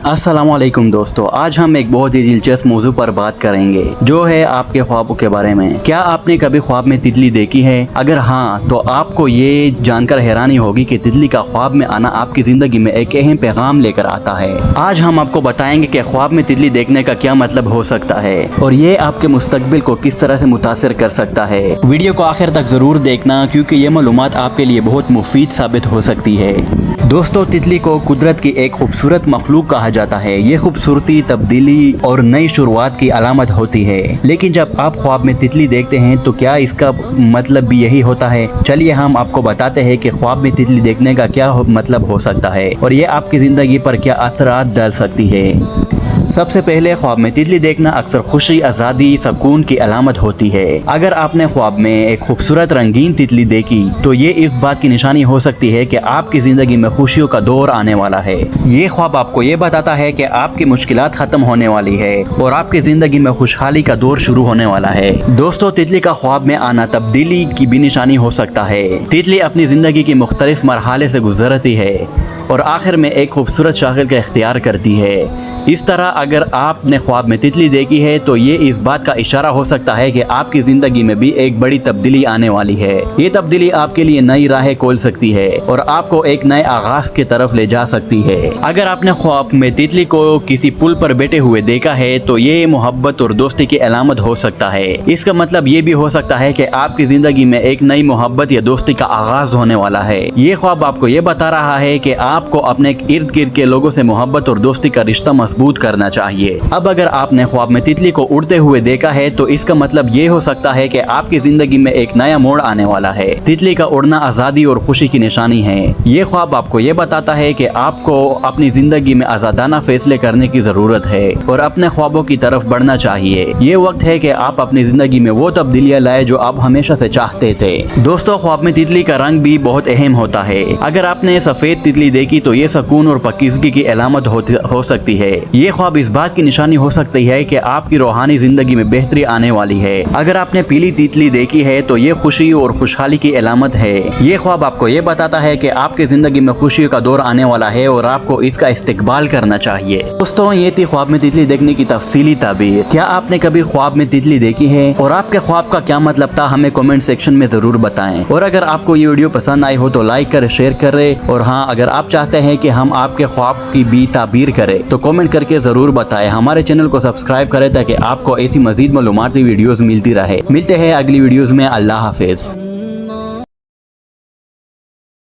अस्सलामुअलैकुम दोस्तों, आज हम एक बहुत ही दिलचस्प मौजू पर बात करेंगे जो है आपके ख्वाबों के बारे में। क्या आपने कभी ख्वाब में तितली देखी है? अगर हाँ तो आपको ये जानकर हैरानी होगी कि तितली का ख्वाब में आना आपकी जिंदगी में एक अहम पैगाम लेकर आता है। आज हम आपको बताएंगे कि ख्वाब में तितली देखने का क्या मतलब हो सकता है और ये आपके मुस्तकबिल को किस तरह से मुतासिर कर सकता है। वीडियो को आखिर तक जरूर देखना क्योंकि ये मालूमात आपके लिए बहुत मुफीद साबित हो सकती है। दोस्तों, तितली को कुदरत की एक खूबसूरत मखलूक कहा जाता है। ये खूबसूरती, तब्दीली और नई शुरुआत की अलामत होती है। लेकिन जब आप ख्वाब में तितली देखते हैं तो क्या इसका मतलब भी यही होता है? चलिए हम आपको बताते हैं कि ख्वाब में तितली देखने का क्या मतलब हो सकता है और ये आपकी ज़िंदगी पर क्या असरात डाल सकती है। सबसे पहले, ख्वाब में तितली देखना अक्सर खुशी, आज़ादी, सुकून की अलामत होती है। अगर आपने ख्वाब में एक खूबसूरत रंगीन तितली देखी तो ये इस बात की निशानी हो सकती है कि आपकी ज़िंदगी में खुशियों का दौर आने वाला है। ये ख्वाब आपको ये बताता है कि आपकी मुश्किलात खत्म होने वाली है और आपकी ज़िंदगी में खुशहाली का दौर शुरू होने वाला है। दोस्तों, तितली का ख्वाब में आना तब्दीली की भी निशानी हो सकता है। तितली अपनी ज़िंदगी की मुख्तलिफ मरहले से गुजरती है और आखिर में एक खूबसूरत शागिल का इख्तियार करती है। इस तरह अगर आपने ख्वाब में तितली देखी है तो ये इस बात का इशारा हो सकता है कि आपकी ज़िंदगी में भी एक बड़ी तब्दीली आने वाली है। ये तब्दीली आपके लिए नई राहें खोल सकती है और आपको एक नए आगाज की तरफ ले जा सकती है। अगर आपने ख्वाब में तितली को किसी पुल पर बैठे हुए देखा है तो ये मोहब्बत और दोस्ती की अलामत हो सकता है। इसका मतलब ये भी हो सकता है कि आपकी ज़िंदगी में एक नई मोहब्बत या दोस्ती का आगाज होने वाला है। ये ख्वाब आपको ये बता रहा है कि आपको अपने इर्द गिर्द के लोगों से मोहब्बत और दोस्ती का रिश्ता मजबूत करना चाहिए। अब अगर आपने ख्वाब में तितली को उड़ते हुए देखा है तो इसका मतलब ये हो सकता है कि आपकी जिंदगी में एक नया मोड़ आने वाला है। तितली का उड़ना आज़ादी और खुशी की निशानी है। ये ख्वाब आपको ये बताता है कि आपको अपनी जिंदगी में आज़ादाना फैसले करने की जरूरत है और अपने ख्वाबों की तरफ बढ़ना चाहिए। ये वक्त है कि आप अपनी जिंदगी में वो तब्दीलियां लाए जो आप हमेशा से चाहते थे। दोस्तों, ख्वाब में तितली का रंग भी बहुत अहम होता है। अगर आपने सफेद तितली देखी तो ये सुकून और पाकीज़गी की अलामत हो सकती है। ये ख्वाब इस बात की निशानी हो सकती है कि आपकी रूहानी जिंदगी में बेहतरी आने वाली है। अगर आपने पीली तितली देखी है तो ये खुशी और खुशहाली की अलामत है। ये ख्वाब आपको ये बताता है कि आपकी जिंदगी में खुशियों का दौर आने वाला है और आपको इसका इस्तेकबाल करना चाहिए। दोस्तों, ये थी ख्वाब में तितली देखने की तफसीली ताबीर। क्या आपने कभी ख्वाब में तितली देखी है और आपके ख्वाब का क्या मतलब था? हमें कमेंट सेक्शन में जरूर बताएं। और अगर आपको ये वीडियो पसंद आई हो तो लाइक करें, शेयर करें और हाँ, अगर आप चाहते हैं कि हम आपके ख्वाब की भी ताबीर करें तो कमेंट करके जरूर बताएं। हमारे चैनल को सब्सक्राइब करें ताकि आपको ऐसी मजीद मालूमाती वीडियोस मिलती रहे। मिलते हैं अगली वीडियोस में। अल्लाह हाफिज।